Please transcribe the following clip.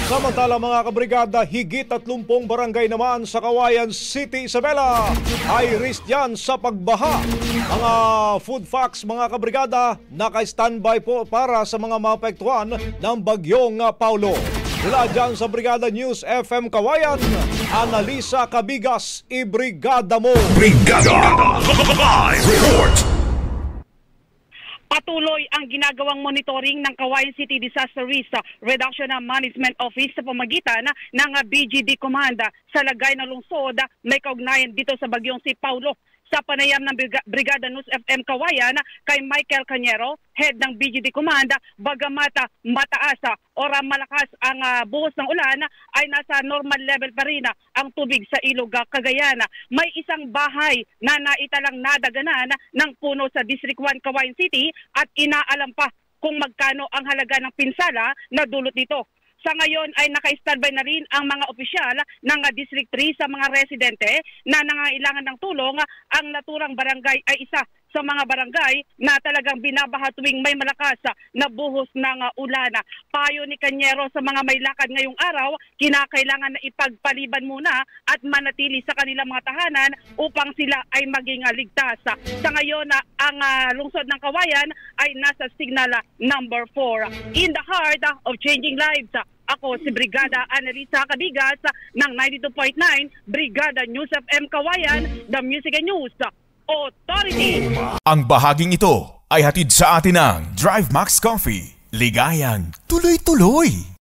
Samantala mga kabrigada, higit 30 barangay naman sa Cauayan City, Isabela ay risk yan sa pagbaha. Mga food facts mga kabrigada, naka-standby po para sa mga maapektuhan ng bagyong Paulo. Mula dyan sa Brigada News FM Cauayan, Analisa Cabigas, ibrigada mo! Brigada Live Report! Patuloy ang ginagawang monitoring ng Cauayan City Disaster Risk Reduction and Management Office sa pamagitan ng BGD Command sa lagay ng lungsod. May kaugnayan dito sa bagyong si Paulo. Sa panayam ng Brigada News FM Cauayan kay Michael Cañero, head ng BGD Command, bagamat mataas o malakas ang buhos ng ulan, ay nasa normal level pa rin ang tubig sa ilog Cagayan. May isang bahay na naitalang nadaganan ng puno sa District 1 Cauayan City at inaalam pa kung magkano ang halaga ng pinsala na dulot nito. Sa ngayon ay naka-standby na rin ang mga opisyal ng District 3 sa mga residente na nangangailangan ng tulong. Ang naturang barangay ay isa sa mga barangay na talagang binabaha tuwing may malakas na buhos ng ulan. Payo ni Cañero sa mga may lakad ngayong araw, kinakailangan na ipagpaliban muna at manatili sa kanilang mga tahanan upang sila ay maging ligtas. Sa ngayon, ang lungsod ng Cauayan ay nasa signal number 4. In the heart of changing lives, ako si Brigada Analisa Cabigas ng 92.9 Brigada News FM Cauayan, the Music and News Authority. Ang bahaging ito ay hatid sa atin ng Drive Max Coffee. Ligayang tuloy-tuloy.